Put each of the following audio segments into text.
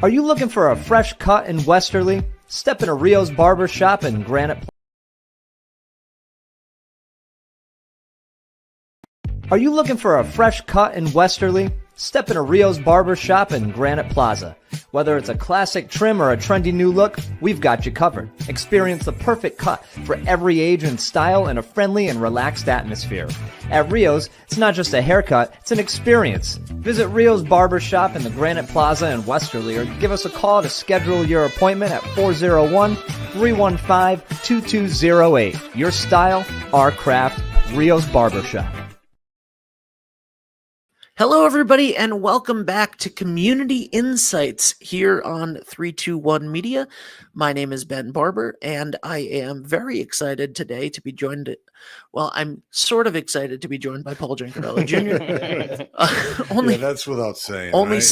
Are you looking for a fresh cut in Westerly? Step into Rio's Barber Shop in Granite. Are you looking for a fresh cut in Westerly? Step into Rio's Barber Shop in Granite Plaza. Whether it's a classic trim or a trendy new look, we've got you covered. Experience the perfect cut for every age and style in a friendly and relaxed atmosphere. At Rio's, it's not just a haircut, it's an experience. Visit Rio's Barber Shop in the Granite Plaza in Westerly or give us a call to schedule your appointment at 401-315-2208. Your style, our craft, Rio's Barber Shop. Hello, everybody, and welcome back to Community Insights here on 321 Media. My name is Ben Barber, and I am very excited today to be joined. Well, I'm sort of excited to be joined by Paul Giancarlo Jr. That's without saying. Only right?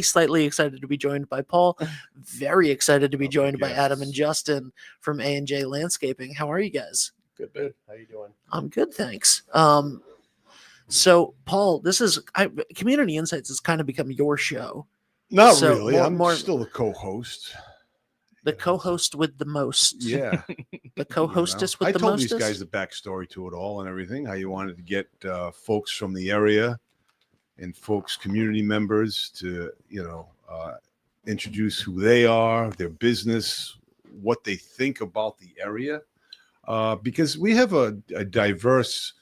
slightly excited to be joined by Paul. Very excited to be joined by Adam and Justin from A&J Landscaping. How are you guys? Good, Ben. How you doing? I'm good, thanks. So, Paul, this is Community Insights has kind of become your show. Not really. I'm still the co-host. The co-host with the most. Yeah. The co-hostess with I the told mostest. these guys the backstory to it all and everything, how you wanted to get folks from the area and folks, community members to, introduce who they are, their business, what they think about the area. Because we have a diverse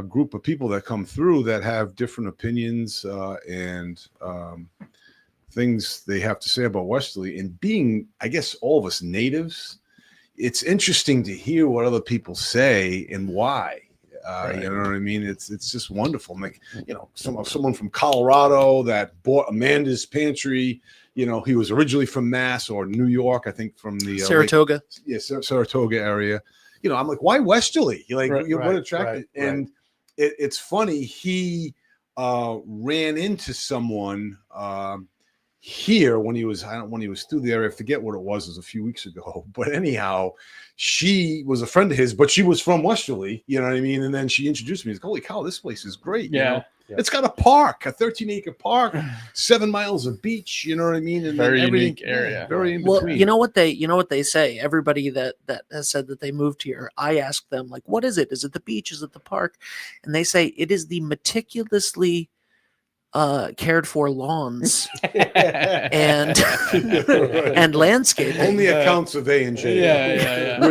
group of people that come through that have different opinions and things they have to say about Westerly. And being, I guess, all of us natives, it's interesting to hear what other people say and why. Right. You know what I mean? It's just wonderful. Like, someone from Colorado that bought Amanda's Pantry. He was originally from Mass or New York, I think, from the Saratoga. Saratoga area. I'm like, why Westerly? What attracted? Right. And it's funny. He ran into someone here when he was through the area. I forget what it was a few weeks ago. But anyhow, she was a friend of his, but she was from Westerly. You know what I mean? And then she introduced me. He's like, holy cow, this place is great. Yeah. It's got a park, a 13-acre park, 7 miles of beach. You know what I mean? And Very unique area. Very in Well, between. you know what they say. Everybody that has said that they moved here, I ask them, like, what is it? Is it the beach? Is it the park? And they say it is the meticulously cared for lawns and and landscaping. Only accounts of A&J. Yeah.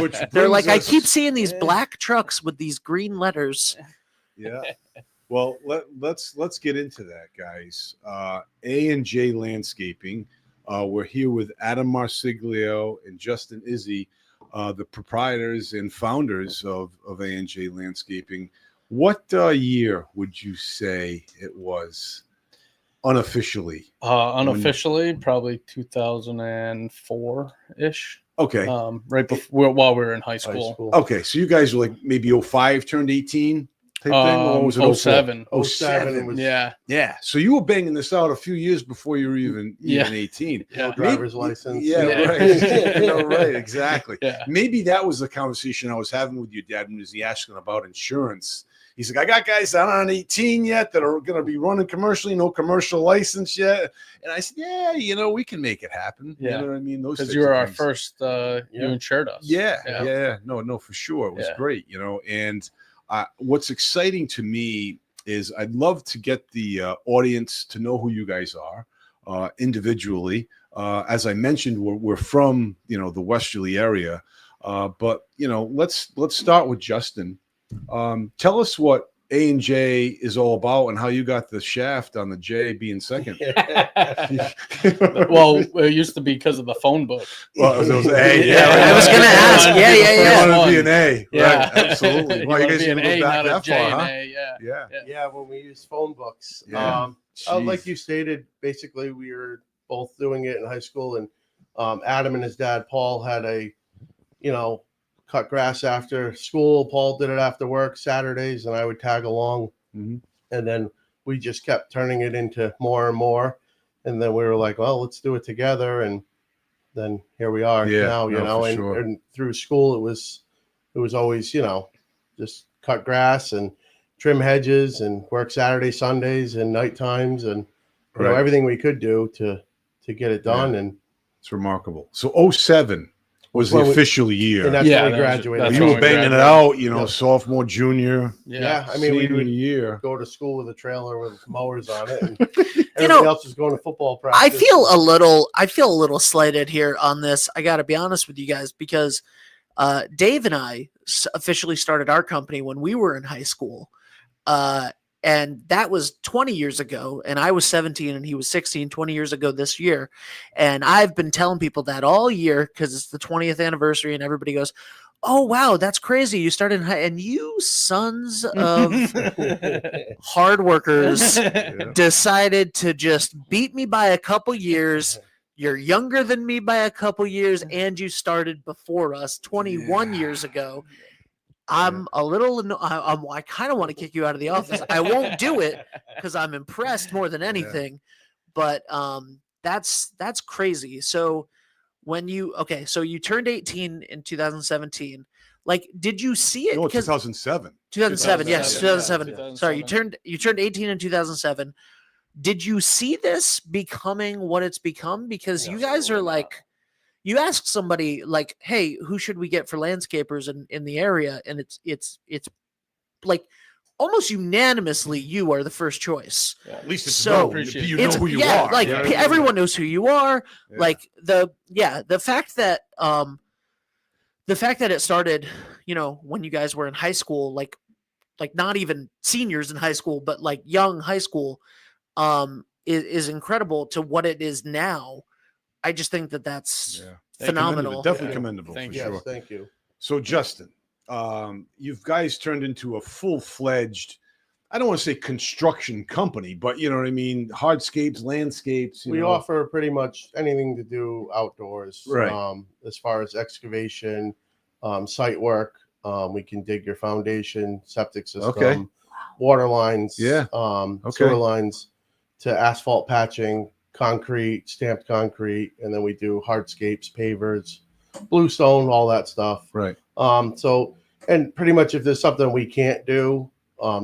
Which They're like, I brings keep us- seeing these black trucks with these green letters. Yeah. Well, let's get into that, guys. A&J Landscaping. We're here with Adam Marsiglio and Justin Izzy, the proprietors and founders of A&J Landscaping. What year would you say it was unofficially? Unofficially, probably 2004-ish. Okay. Right before, while we were in high school. Okay. So you guys were like maybe 05 turned 18 type thing, or was it 07? 07 was. Yeah. Yeah. So you were banging this out a few years before you were even 18. Yeah. Driver's license. Yeah, Yeah. right. Right, exactly. Yeah. Maybe that was the conversation I was having with your dad when he asking about insurance. He's like, I got guys that aren't 18 yet that are going to be running commercially, no commercial license yet. And I said, yeah, we can make it happen. Yeah. You know what I mean? Because you were our first, you insured us. Yeah. No, for sure. It was great, And what's exciting to me is I'd love to get the audience to know who you guys are individually. As I mentioned, we're from, the Westerly area. But, let's start with Justin. Tell us what A&J is all about and how you got the shaft on the J being second. Well, it used to be because of the phone book. Well, it was A. I was going to ask. Yeah. You want to be an A. Yeah. Right, absolutely. You Well, want you to guys be an go A, back not a that J far, and huh? A. Yeah. Yeah. When we use phone books. Yeah. Like you stated, basically we were both doing it in high school, and Adam and his dad Paul had cut grass after school. Paul did it after work Saturdays, and I would tag along. Mm-hmm. And then we just kept turning it into more and more. And then we were like, well, let's do it together. And then here we are now, and through school, it was always, just cut grass and trim hedges and work Saturday, Sundays and night times and everything we could do to to get it done. And it's remarkable. So 07 was the official year. And that's when we graduated. You were banging it out, you know, sophomore, junior. Yeah. I mean, we would year. go to school with a trailer with mowers on it. And everybody else was going to football practice. I feel a little slighted here on this. I got to be honest with you guys, because Dave and I officially started our company when we were in high school. And that was 20 years ago. And I was 17 and he was 16, 20 years ago this year. And I've been telling people that all year because it's the 20th anniversary and everybody goes, oh, wow, that's crazy. You started in high, and you sons of hard workers decided to just beat me by a couple years. You're younger than me by a couple years, and you started before us 21 years ago. I'm a little, I kind of want to kick you out of the office. I won't do it because I'm impressed more than anything, but that's crazy. So so you turned 18 in 2017. Like, did you see it? No, 2007. 2007, yes, 2007. 2007. Sorry, you turned 18 in 2007. Did you see this becoming what it's become? Because you guys are like, you ask somebody like, hey, who should we get for landscapers in the area? And it's like almost unanimously you are the first choice. Yeah, at least it's so you know who you are. Like everyone knows who you are. Yeah. Like the fact that it started, you know, when you guys were in high school, like not even seniors in high school, but like young high school, is incredible to what it is now. I just think that's phenomenal. Definitely commendable. Thank for you. sure. Yes, thank you. So Justin, you guys turned into a full-fledged, I don't want to say construction company, but you know what I mean, hardscapes, landscapes. We offer pretty much anything to do outdoors. Right. As far as excavation, site work, we can dig your foundation, septic system, water lines, sewer lines, to asphalt patching, concrete, stamped concrete, and then we do hardscapes, pavers, bluestone, all that stuff. Right. So, and pretty much if there's something we can't do,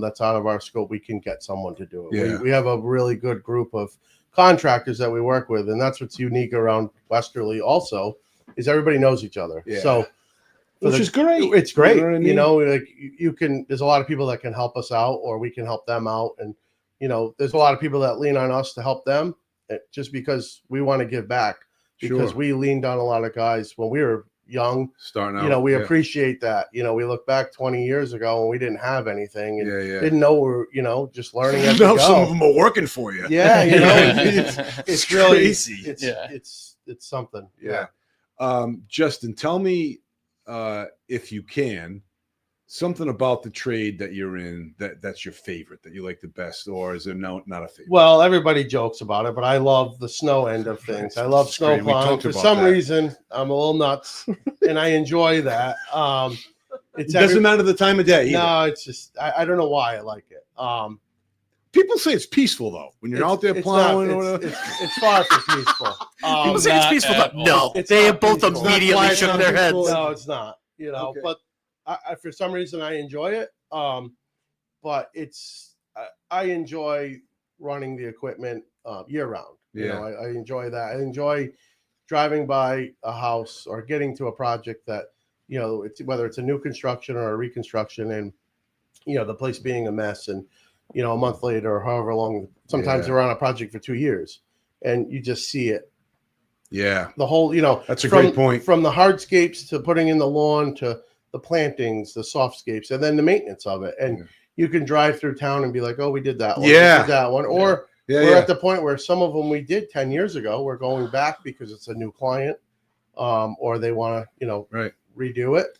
that's out of our scope, we can get someone to do it. Yeah. We have a really good group of contractors that we work with, and that's what's unique around Westerly also, is everybody knows each other. Yeah. So, which is great. It's great. You know what I mean? You know, like you can, there's a lot of people that can help us out, or we can help them out. And, you know, there's a lot of people that lean on us to help them just because we want to give back, because we leaned on a lot of guys when we were young, starting out. You know, we appreciate that. You know, we look back 20 years ago and we didn't have anything and didn't know we're, you know, just learning as we go. Some of them are working for you. Yeah, you know, it's really crazy. It's something. Yeah. Justin, tell me if you can, something about the trade that you're in that's your favorite, that you like the best, or is there not a favorite? Well, everybody jokes about it, but I love the snow end of things. I love snow plowing. For some reason, I'm a little nuts, and I enjoy that. It doesn't matter the time of day. No, it's just I don't know why I like it. People say it's peaceful though when you're out there plowing. It's far from peaceful. People say it's peaceful. No, they both immediately shook their heads. No, it's not. You know, but I for some reason I enjoy it. But it's I enjoy running the equipment year round. You know, I enjoy that. I enjoy driving by a house or getting to a project that, you know, it's whether it's a new construction or a reconstruction, and you know the place being a mess, and you know a month later or however long. Sometimes they're on a project for 2 years, and you just see it. Yeah, the whole, you know, that's a great point. From the hardscapes to putting in the lawn to the plantings, the softscapes, and then the maintenance of it. And you can drive through town and be like, oh, we did that one. Yeah. We did that one. Or we're at the point where some of them we did 10 years ago, we're going back because it's a new client, or they want to, you know, redo it.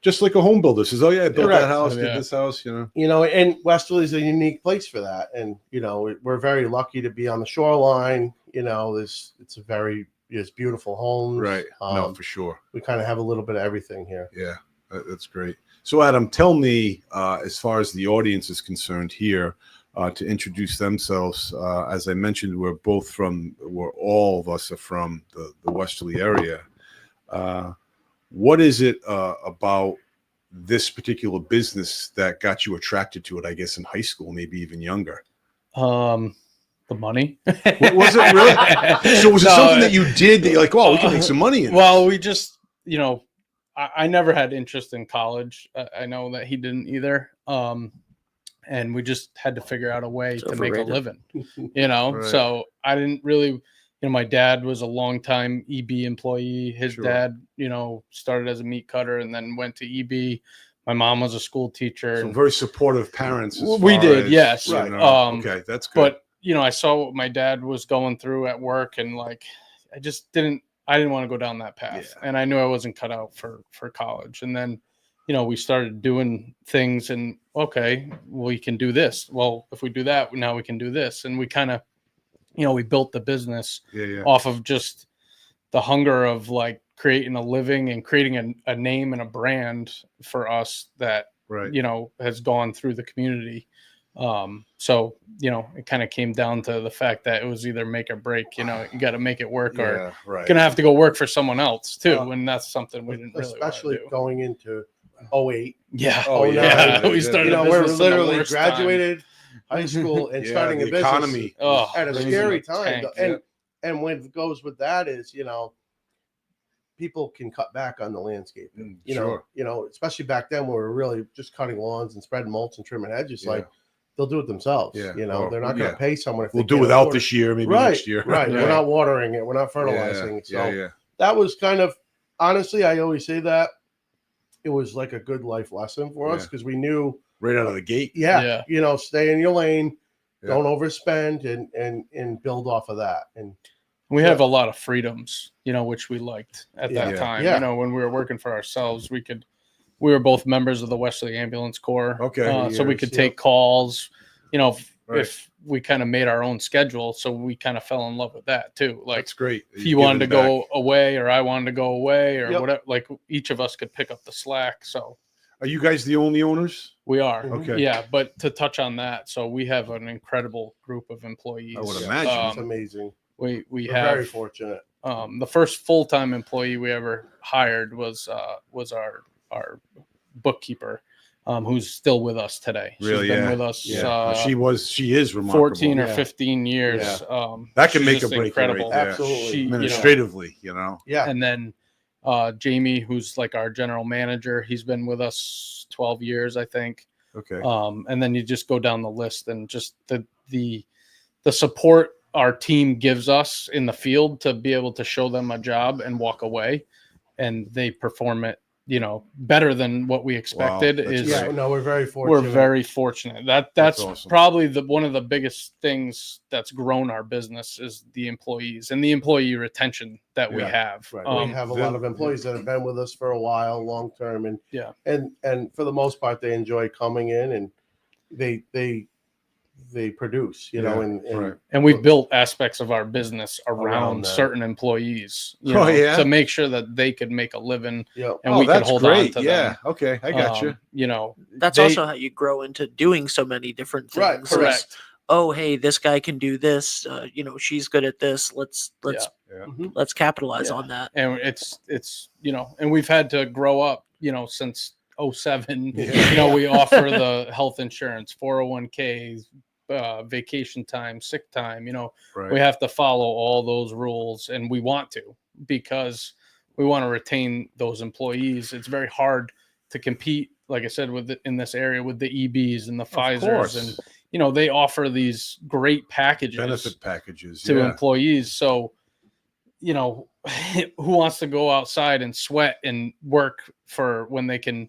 Just like a home builder says, oh yeah, I built that house, did this house, you know. You know, and Westerly is a unique place for that. And, you know, we're very lucky to be on the shoreline. You know, it's beautiful homes. Right. No, for sure. We kind of have a little bit of everything here. Yeah. That's great. So, Adam, tell me, as far as the audience is concerned here, to introduce themselves. As I mentioned, we're all of us are from the Westerly area. What is it about this particular business that got you attracted to it, I guess, in high school, maybe even younger? Well, The money. Was it really? So was it something that you did that you're like, oh, we can make some money in well, we just, I never had interest in college. I know that he didn't either. And we just had to figure out a way to make a living, Right. So I didn't really, my dad was a longtime EB employee. His Sure. dad, started as a meat cutter and then went to EB. My mom was a school teacher. So very supportive parents. We did, yes. Right. Okay, that's good. But I saw what my dad was going through at work, and like, I didn't want to go down that path, and I knew I wasn't cut out for college. And then, we started doing things, and okay, we can do this. Well, if we do that, now we can do this, and we kind of, we built the business off of just the hunger of like creating a living and creating a name and a brand for us that has gone through the community. So it kind of came down to the fact that it was either make or break. You got to make it work, or you're gonna have to go work for someone else too, and that's something we didn't really especially do. Going into 08. Yeah. Oh yeah. We started. We're literally graduated high school and starting a business economy at a scary time. Tank, and what goes with that is, people can cut back on the landscape. Especially back then when we were really just cutting lawns and spreading mulch and trimming hedges, like they'll do it themselves. Yeah. They're not going to pay someone. If we'll do without this year, maybe next year. Right. We're not watering it. We're not fertilizing. That was kind of, honestly, I always say that it was like a good life lesson for us because we knew right out of the gate. Stay in your lane, don't overspend, and build off of that. And we have a lot of freedoms, which we liked at that time. When we were working for ourselves, we were both members of the Westerly Ambulance Corps. Okay. So we could take calls, if we kind of made our own schedule. So we kind of fell in love with that too. Like, that's great. If you wanted to go away or I wanted to go away or whatever, like each of us could pick up the slack. So are you guys the only owners? We are. Okay. Yeah. But to touch on that, so we have an incredible group of employees. I would imagine. It's amazing. We're very fortunate. The first full-time employee we ever hired was our bookkeeper, who's still with us today. Really? She's been with us. She is remarkable. 14 or 15 years. That can make a break. Incredible. Right. Absolutely. Administratively, Yeah. And then Jamie, who's like our general manager, he's been with us 12 years, I think. Okay. And then you just go down the list, and just the support our team gives us in the field to be able to show them a job and walk away, and they perform it, better than what we expected. Wow, we're very fortunate. We're very fortunate. That's awesome. Probably one of the biggest things that's grown our business is the employees and the employee retention that we have. Right. We have a lot of employees that have been with us for a while, long term, and for the most part, they enjoy coming in, and they produce, and we've built aspects of our business around certain employees, to make sure that they could make a living, and we could hold on to them. Okay, I got you. That's also how you grow into doing so many different things. Right, correct. Oh, hey, this guy can do this. She's good at this. Let's capitalize on that. And it's and we've had to grow up, since 07. We offer the health insurance, 401ks, vacation time, sick time. We have to follow all those rules, and we want to, because we want to retain those employees. It's very hard to compete, like I said, in this area with the EBs and the Pfizers, and they offer these great packages, benefit packages to employees. So who wants to go outside and sweat and work for when they can,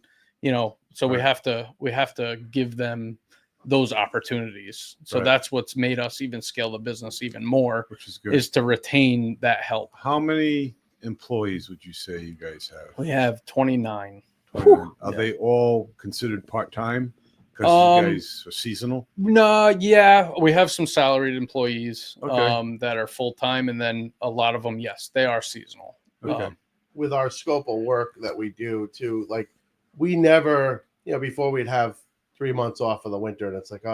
so we have to give them those opportunities. So that's what's made us even scale the business even more, which is good, is to retain that help. How many employees would you say you guys have? We have 29. Are they all considered part-time because you guys are seasonal? No, we have some salaried employees that are full-time, and then a lot of them, yes, they are seasonal. With our scope of work that we do too, like we never, before we'd have 3 months off of the winter, and it's like,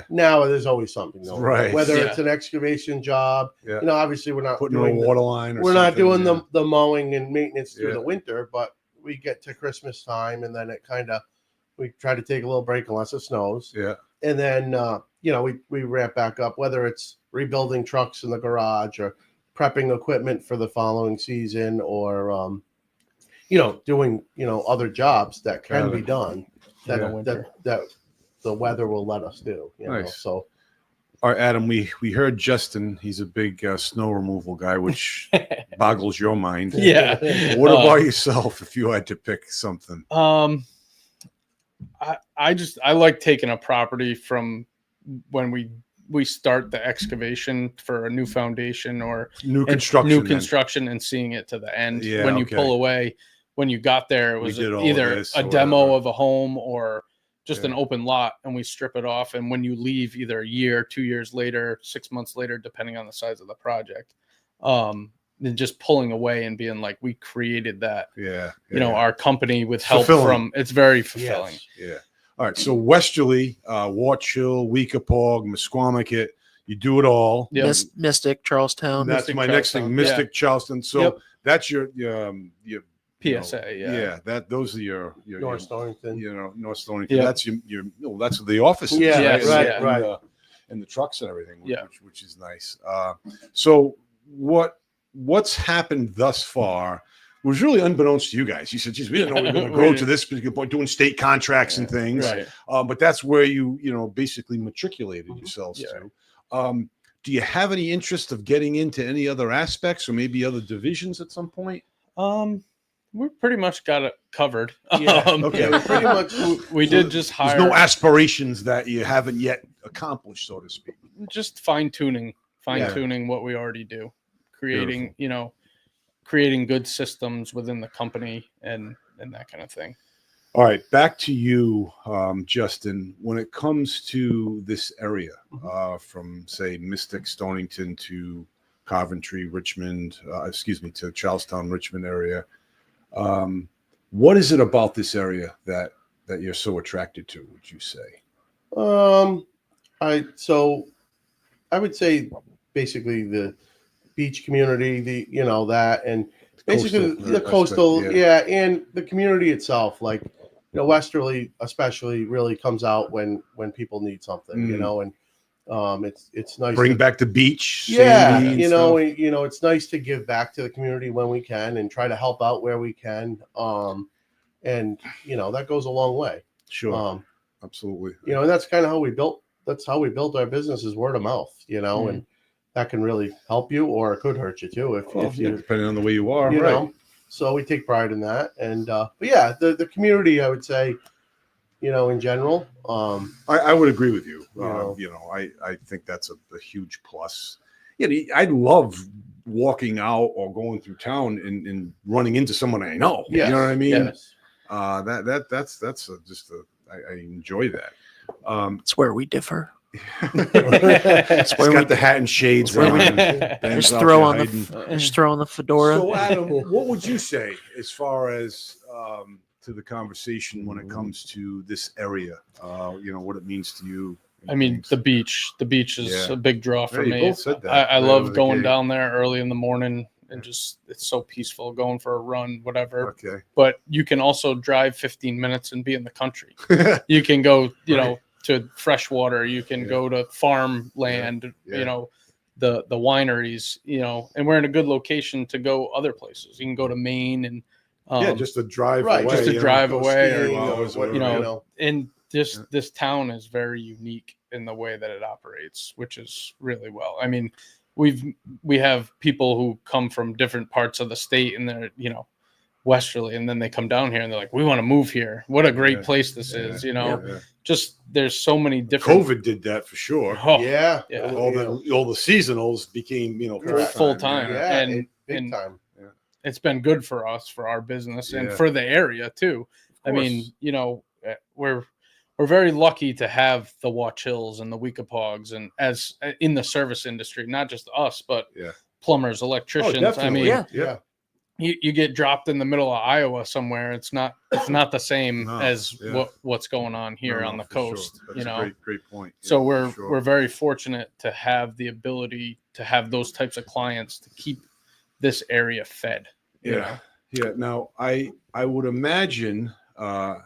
now there's always something going on. Whether it's an excavation job, obviously we're not putting a water line, or we're not doing the mowing and maintenance through the winter, but we get to Christmas time, and then we try to take a little break unless it snows. Yeah. And then we ramp back up, whether it's rebuilding trucks in the garage or prepping equipment for the following season, or doing other jobs that can be done that the weather will let us do. Nice. So. All right, Adam, we heard Justin. He's a big snow removal guy, which boggles your mind. Yeah. What about yourself if you had to pick something? I like taking a property from when we start the excavation for a new foundation or new construction and seeing it to the end. Yeah, when you pull away, when you got there, it was either a demo of a home or just an open lot, and we strip it off. And when you leave, either a year, 2 years later, 6 months later, depending on the size of the project, then just pulling away and being like, we created that. Our company with help from. It's very fulfilling. Yes. Yeah. All right. So Westerly, Warchill, Weekapaug, Mesquamaket, you do it all. Yep. Mystic, Charlestown. That's Mystic, my next thing. Mystic, Charleston. So that's your PSA. Those are your North Stonington. North Stonington. Yeah. That's your that's the offices. Right. And the trucks and everything. Yeah. Which is nice. So what's happened thus far was really unbeknownst to you guys. You said, geez, we didn't know we were going to grow to this particular point, doing state contracts and things. Right. But that's where you basically matriculated yourselves to. Do you have any interest of getting into any other aspects or maybe other divisions at some point? We pretty much got it covered. Pretty much. We did just hire. There's no aspirations that you haven't yet accomplished, so to speak. Just fine tuning what we already do, creating good systems within the company and that kind of thing. All right, back to you, Justin. When it comes to this area, from say Mystic, Stonington to Coventry, Richmond, to Charlestown, Richmond area. What is it about this area that you're so attracted to, would you say? I would say basically the beach community, that, and basically the coastal, and the community itself, like, Westerly especially really comes out when people need something, and it's nice. Bring back the beach. It's nice to give back to the community when we can and try to help out where we can. And that goes a long way. Sure. Absolutely. And that's kind of how we built our business, is word of mouth, and that can really help you, or it could hurt you too if you, depending on the way you are, right. So we take pride in that. And but the community, I would say, in general. I would agree with you. I think that's a huge plus. I love walking out or going through town and running into someone I know. Yes. You know what I mean? Yes. I enjoy that. It's where we differ. It's got the hat and shades. Just throw on the fedora. So, Adam, what would you say as far as to the conversation when it comes to this area? What it means to you. I mean, the beach is a big draw for me. Both said that. I love going down there early in the morning and just, it's so peaceful, going for a run, whatever. Okay. But you can also drive 15 minutes and be in the country. You can go, to freshwater. You can go to farmland, the wineries, and we're in a good location to go other places. You can go to Maine and just to drive right, away. Just to drive away, skiing, and this town is very unique in the way that it operates, which is really well. I mean, we have people who come from different parts of the state, and they're Westerly, and then they come down here and they're like, we want to move here. What a great place this is, Just there's so many different. COVID did that for sure. All the seasonals became full time, and big time. It's been good for us, for our business, and for the area too. I mean, we're very lucky to have the Watchills and the Weekapaugs, and as in the service industry, not just us, but plumbers, electricians. I mean, you get dropped in the middle of Iowa somewhere. It's not the same as what's going on here on the coast. Sure. That's a great point. So we're very fortunate to have the ability to have those types of clients to keep this area fed. Yeah. Now I would imagine I'm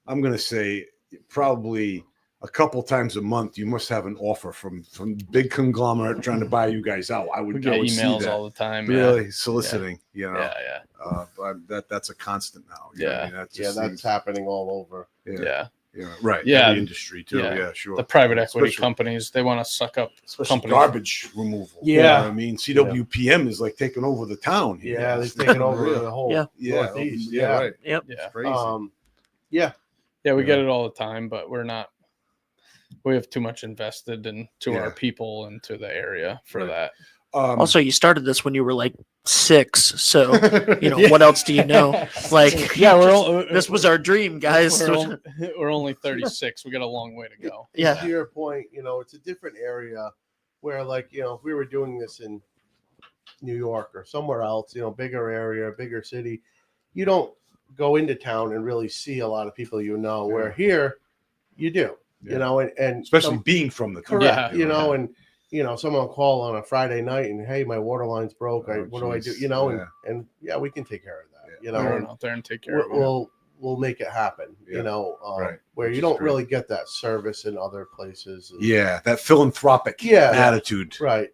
going to say probably a couple times a month, you must have an offer from big conglomerate trying to buy you guys out. I We would get I would see emails that. all the time. Really soliciting, you know. Yeah. But that's a constant now. You know what I mean? That Yeah, just that's seems- happening all over. Yeah. right. Yeah. Every industry too. Yeah. Yeah, sure. The private equity Especially- companies, they want to suck up Especially companies. garbage removal. Yeah. You know what I mean, CWPM is like taking over the town here. Yeah, It's they've taken not over real. the whole Yeah. Northeast. Yeah, Yeah. right. Yep. Yeah. It's crazy. Yeah. Yeah, we Yeah. get it all the time, but we have too much invested into Yeah. our people and to the area for Right. that. Also, you started this when you were like 6, so you know what else do you know? Like, Yeah, this was our dream, guys. We're only 36. We got a long way to go. Yeah. To your point, it's a different area where, like, if we were doing this in New York or somewhere else, bigger area, bigger city, you don't go into town and really see a lot of people, where here you do, Yeah. and Especially being from the town. correct, Yeah. and someone will call on a Friday night and, hey, my water line's broke. Oh, What do I do? geez. And we can take care of that. Yeah. Run And out there and take care of it. we'll make it happen. Yeah. Right. Where Which you is don't great. really get that service in other places. And- Yeah, that philanthropic Yeah. attitude. right.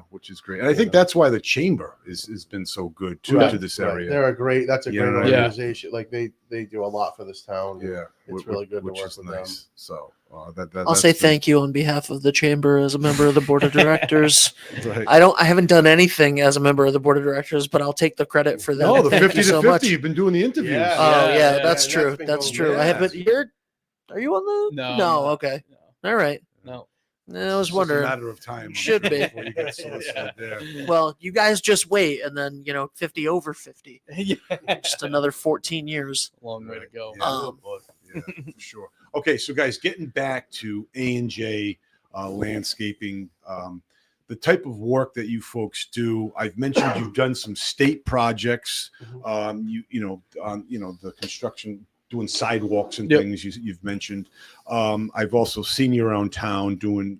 Which is great. And I think that's why the chamber has been so good too Right, to this right. area. That's a You great know what I mean? organization. Like they do a lot for this town. Yeah, It's really good to which work is with nice. So I'll say thank you on behalf of the chamber as a member of the board of directors. Right. I haven't done anything as a member of the board of directors, but I'll take the credit for that. No, the Thank 50 you to so 50. much. You've been doing the interviews. Yeah. Oh yeah, Yeah, that's that's true. been That's going true. good. I have, but are you on the? No, No. I'm not. Okay. All right. No. I was It's just wondering. a matter of time. Should be. before you get solicited there. Well, you guys just wait, and then 50 over 50, Yeah. just another 14 years. Long way to go. Yeah. Yeah, for sure. Okay, so guys, getting back to A&J landscaping, the type of work that you folks do. I've mentioned you've done some state projects. The construction, doing sidewalks and Yep. things. You've mentioned. I've also seen you around town doing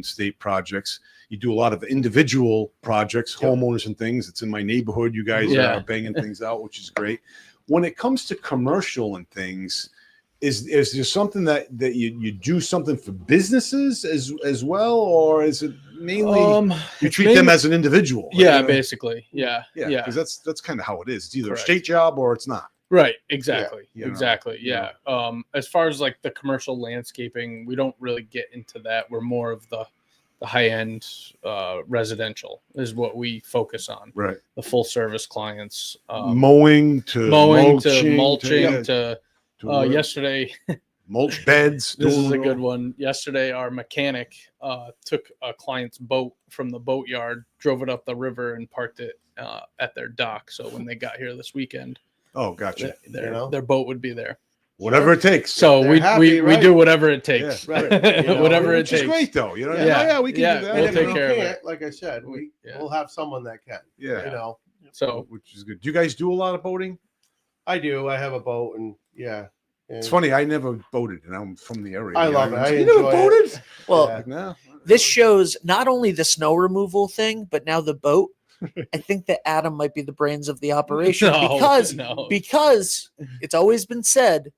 state projects. You do a lot of individual projects, Yep. homeowners and things. It's in my neighborhood. You guys Yeah. are banging things out, which is great. When it comes to commercial and things, is there something that you do something for businesses as well, or is it mainly you it's treat them mainly- as an individual? Yeah, basically. Yeah. yeah, Yeah. because that's kind of how it is. It's either Correct. a state job or it's not. Right. Exactly. you know, Exactly. you Yeah. As far as like the commercial landscaping, we don't really get into that. We're more of the high end residential is what we focus on. Right. The full service clients. Mowing to mulching yeah, to to yesterday. mulch beds. This is doing a good one. Yesterday, our mechanic took a client's boat from the boatyard, drove it up the river, and parked it at their dock. So when they got here this weekend, Oh, gotcha. their boat would be there. Whatever it takes. So They're we happy, we right? do whatever it takes. Yeah, right. Whatever it which is takes. great though. You know, Yeah. we can Yeah, do that. we'll And if take we care of it. can't, like I said, we'll have someone that can. Yeah. So Which is good. Do you guys do a lot of boating? I do. I have a boat, and yeah. It's funny. I never boated, and I'm from the area. I you know love what it. I mean? You never enjoy it. boated? Well, Yeah. Like, no. this shows not only the snow removal thing, but now the boat. I think that Adam might be the brains of the operation because it's always been said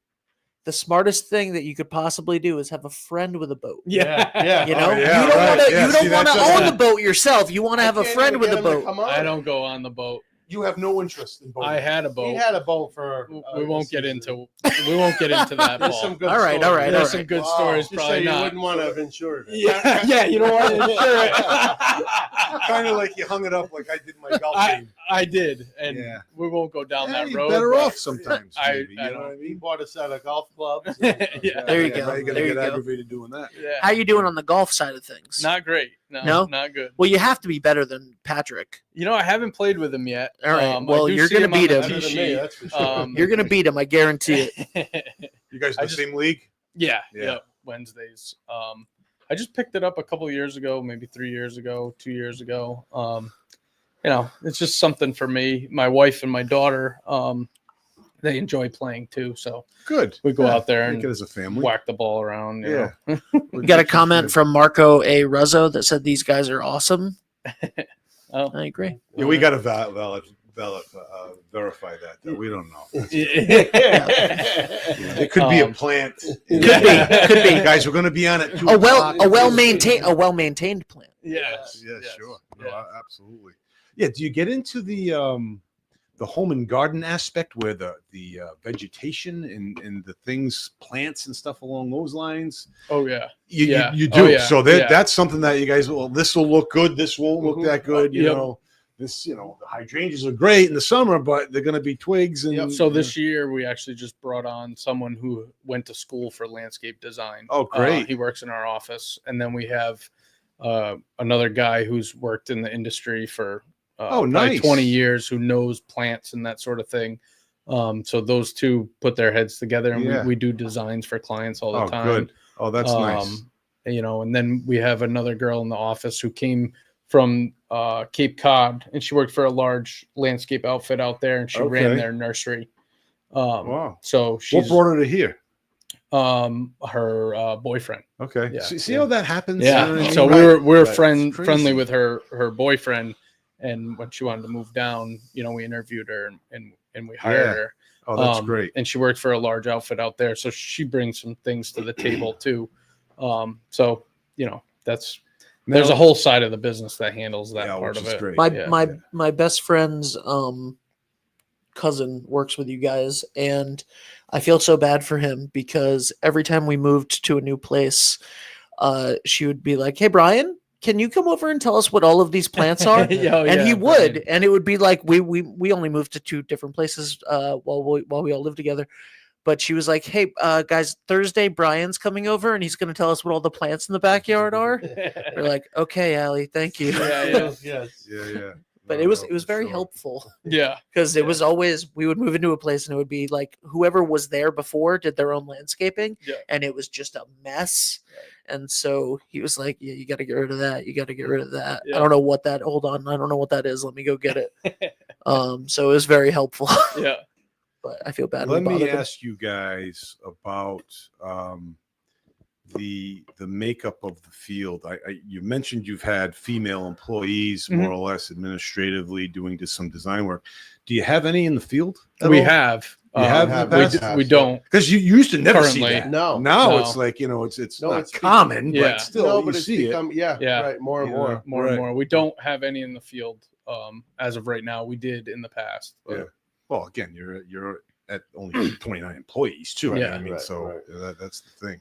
the smartest thing that you could possibly do is have a friend with a boat. yeah. You know, Oh, yeah, you don't right. want to. Yeah, You see, don't want to that's own just- the boat yourself. You want to have a friend with a boat. I don't go on the boat. You have no interest in boating. I had a He boat. had a boat for. We won't get into that. There's Paul. some good. All right, stories. all right, There's all some right. good Wow. stories. Just Probably so you not. wouldn't want to have insured it. Yeah, you don't want to insure it. Kind of like you hung it up like I did my golf game. I did, and Yeah. we won't go down Yeah, that you're road. better but- off sometimes. I- maybe, I you know what I He mean? bought a set of golf clubs. Yeah. There you go. Now you're gonna There you get go. aggravated doing that. Yeah. How you doing on the golf side of things? Not great. No, No? not good. Well, you have to be better than Patrick. You know, I haven't played with him yet. All right, I well, do you're see gonna him on beat the him. Better tee than me, sheet. that's for sure. You're gonna beat him. I guarantee it. You guys in I the just- same league? Yeah, Yeah. yeah, Wednesdays. I just picked it up a couple of years ago, maybe 3 years ago, 2 years ago. It's just something for me. My wife and my daughter, they enjoy playing too, so Good. we go Yeah, out there make and it as a family. whack the ball around. You Yeah. know? We got a comment from Marco A. Ruzzo that said these guys are awesome. Oh. I agree. Yeah, we got a valid Bella verify that. We don't know. Yeah. It could be a plant. Could be. Guys, we're going to be on it. A well maintained plant. Yes. Yeah, sure. No, Yeah. absolutely. Yeah. Do you get into the home and garden aspect where the vegetation and the things, plants and stuff along those lines? Oh yeah. You do. Oh, yeah. So that's something that you guys, well, this will look good. This won't look that good. You Yep. know, this, you know, the hydrangeas are great in the summer, but they're going to be twigs. And So this year we actually just brought on someone who went to school for landscape design. Oh, great. He works in our office, and then we have another guy who's worked in the industry for probably nice. 20 years, who knows plants and that sort of thing. So those two put their heads together, and we do designs for clients all the time. Good. Oh, that's nice. You know, and then we have another girl in the office who came from Cape Cod, and she worked for a large landscape outfit out there, and she ran their nursery. Wow. So What she's brought her to here? her boyfriend. Okay. Yeah. See how that happens? Yeah. You know what I mean? So Right. we're Right. friendly It's crazy. with her boyfriend, and when she wanted to move down, you know, we interviewed her and we hired Yeah. her. Oh, that's great. And she worked for a large outfit out there, so she brings some things to the table too. So you know, there's a whole side of the business that handles that part which of is it. great. My best friend's cousin works with you guys, and I feel so bad for him because every time we moved to a new place, she would be like, "Hey, Brian, can you come over and tell us what all of these plants are?" And he would, Brian. and it would be like we only moved to 2 different places while we all lived together. But she was like, "Hey, guys, Thursday Brian's coming over, and he's going to tell us what all the plants in the backyard are." We're like, "Okay, Allie, thank you." Yes. Yeah. But No, it was no, for very sure. helpful Yeah. because it was always we would move into a place and it would be like whoever was there before did their own landscaping, Yeah. and it was just a mess. And so he was like, "Yeah, you got to get rid of that. You got to get rid of that." Yeah. I don't know what that. Hold on, I don't know what that is. Let me go get it. So it was very helpful. Yeah. But I feel bad. Let we me bothered him. ask you guys about the makeup of the field. You mentioned you've had female employees, Mhm. more or less administratively, doing some design work. Do you have any in the field? We have. You have in the past? We don't. Because you used to never see Currently. that. No. Now No. it's like, you know, it's No, not it's common, Yeah. but still No, you but it's see it. become Yeah. right, more and Yeah. more. More Right. and more. We don't have any in the field as of right now. We did in the past. But Yeah. Well, again, you're at only 29 employees too. Yeah. I mean, Right, so right. that's the thing.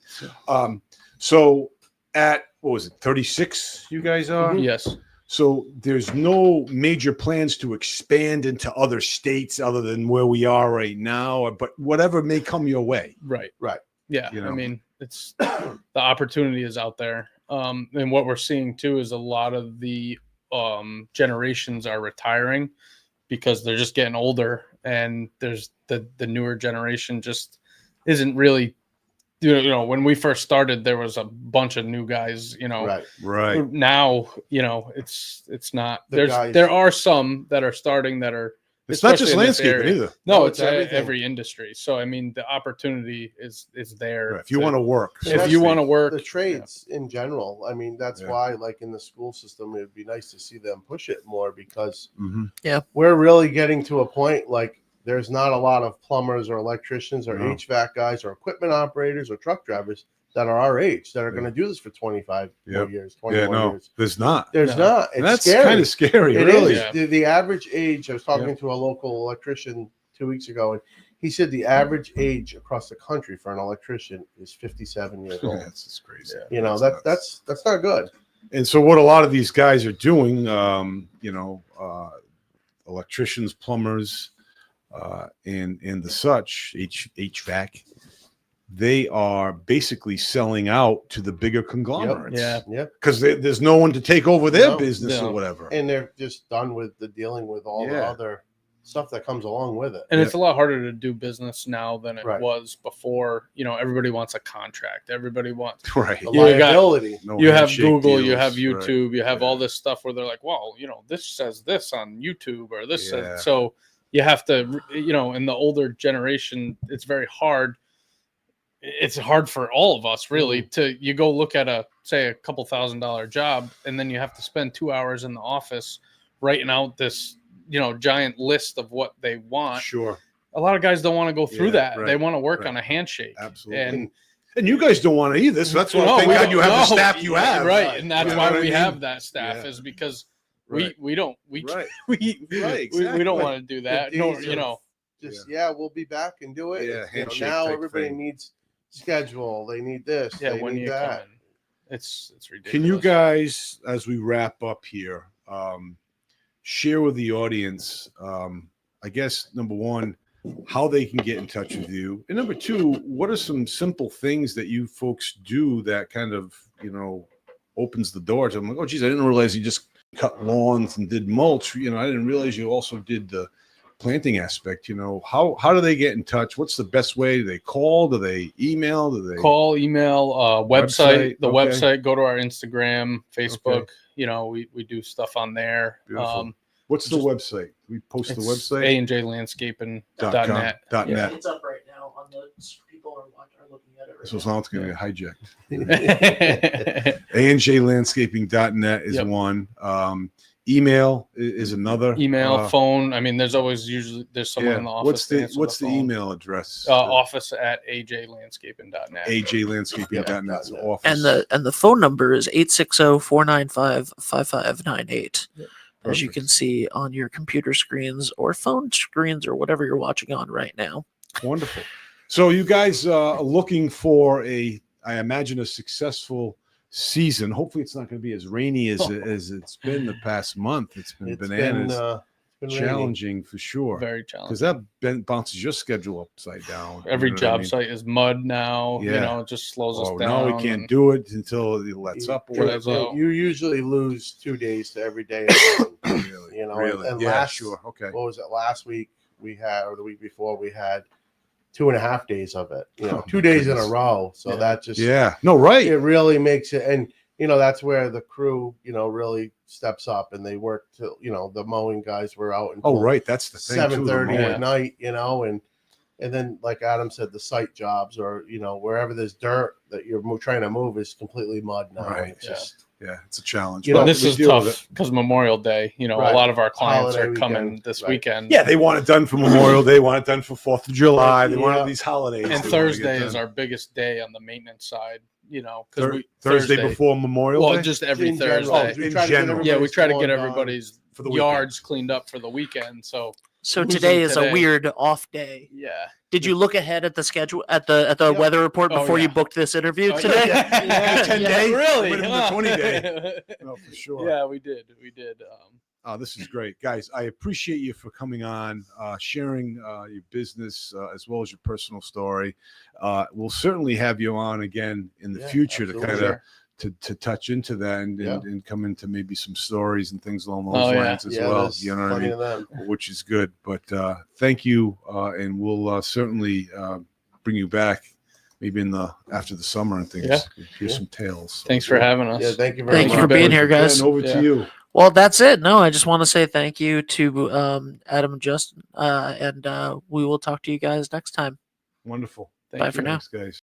So at what was it, 36? You guys are. Yes. So there's no major plans to expand into other states other than where we are right now, but whatever may come your way. Right. Right. Yeah. You I know. mean, it's the opportunity is out there. And what we're seeing too is a lot of the generations are retiring because they're just getting older, and there's the newer generation just isn't really, you know, when we first started, there was a bunch of new guys, you know, Right. now, you know, it's not, The guys- there are some that are starting that are, It's not just especially in this landscaping area. either. No, No, it's it's everything. every industry. So I mean, the opportunity is there. If you want to work, So if that's you want to work, The trades in general. I mean, that's Yeah. why, like in the school system, it would be nice to see them push it more because Mhm. we're really getting to a point like there's not a lot of plumbers or electricians or No. HVAC guys or equipment operators or truck drivers that are our age that are going to do this for 25 more Yep. years, 21 Yeah, no, years. there's not. There's No. not. It's And that's scary. kind of scary, It really. is. Yeah. The average age, I was talking to a local electrician 2 weeks ago, and he said the average age across the country for an electrician is 57 years old. That's just crazy. You know, nuts. that's not good. And so what a lot of these guys are doing, electricians, plumbers, and the such, HVAC, they are basically selling out to the bigger conglomerates. Yeah. Yep. Because there's no one to take over their No, business no. or whatever. And they're just done with the dealing with all the Yeah. other stuff that comes along with it. and it's a lot harder to do business now than it Right. was before. You know, everybody wants a contract. Everybody wants. Right. The You got- liability. No You have handshake Google, you deals, have right. YouTube, you have Yeah. all this stuff where they're like, well, you know, this says this on YouTube or this Yeah. says so. You have to, you know, in the older generation, it's very hard. It's hard for all of us, really, to you go look at a couple $1,000 job, and then you have to spend 2 hours in the office writing out this giant list of what they want. Sure. A lot of guys don't want to go through Yeah, that. right, They want to work right. on a handshake. Absolutely. And you guys don't want to either. So that's why I thank God you have the staff you have. Right. And that's You know why what I we mean? have that staff Yeah. is because Right. we don't Right. we Exactly. don't want to do that. No, days you know. Just we'll be back and do it. Yeah, handshake now type everybody thing. needs schedule. They need this. Yeah, they when need you that. come in. It's ridiculous. Can you guys, as we wrap up here, share with the audience, I guess, number one, how they can get in touch with you, and number two, what are some simple things that you folks do that kind of opens the door to them? Like, oh geez, I didn't realize you just cut lawns and did mulch. I didn't realize you also did the planting aspect. How do they get in touch? What's the best way? Do they call? Do they email? Do they call, email, website? The Okay. website. Go to our Instagram, Facebook. We do stuff on there. Beautiful. What's the website? We post the website. ANJlandscaping.net. .net. It's up right now on the people are looking at it right So now. it's not going to get hijacked. Yeah. ANJlandscaping.net is one. Email is another. Email, phone. I mean, there's always there's someone in the office. What's to the answer what's the phone. email address? Office at ajlandscaping.net. AJlandscaping.net. So office. And the phone number is 860-495-5598. As you Perfect. can see on your computer screens or phone screens or whatever you're watching on right now. Wonderful. So you guys are looking for I imagine, a successful season. Hopefully it's not going to be as rainy as it's been the past month. It's been bananas. Been challenging for sure. Very challenging. Because that bounces your schedule upside down. Every You know what I job mean? site is mud now. Yeah. It just slows us Oh, down. no, we can't do it until it lets up or Right. whatever. So- You usually lose 2 days to every day. Really? Really? and Yeah, last, sure. Okay. what was it? Last week we had, or the week before we had 2.5 days of it. Oh, 2 my days in a goodness. row. So Yeah. that just Yeah. No, right. it really makes it, and that's where the crew really steps up and they work till the mowing guys were out until Oh, right. That's the thing. too, the 7:30 mowing. at night, and then like Adam said, the site jobs or wherever there's dirt that you're trying to move is completely mud now. Right. It's just Yeah, it's a challenge. You know, but This we is deal with tough because Memorial Day. A Right. lot of our clients Holiday are coming weekend. this Right. weekend. Yeah, they want it done for Memorial Day. They want it done for 4th of July. They want Yeah. these holidays. And They wanna get Thursday is done. our biggest day on the maintenance side. Because Thursday before Memorial Well, Day. just every in general. Thursday. We In try to get general. Yeah, we everybody's try to get lawn done. everybody's For the weekend. yards cleaned up for the weekend. So So Losing today is a today. weird off day. yeah, Did you look ahead at the schedule at the Yeah. weather report Oh, before you yeah. booked this interview Oh, today? yeah. 10 Yeah, day? really? Went into the huh? 20 day. No, for sure. Yeah, we did. Oh, this is great, guys. I appreciate you for coming on, sharing your business as well as your personal story. We'll certainly have you on again in the Yeah, future absolutely. to kind of to touch into that and, Yeah. and come into maybe some stories and things along those Oh, yeah. lines as well. there's You know what I plenty mean? of them. Which is good. But thank you, and we'll certainly bring you back maybe after the summer and things. Yeah. Hear Yeah. some tales. Thanks for having us. Yeah, thank you very Thank much. you for being here, guys. Ben, over Yeah. to you. Well, that's it. No, I just want to say thank you to Adam and Justin, and we will talk to you guys next time. Wonderful. Thank Bye you. for now. Thanks, guys.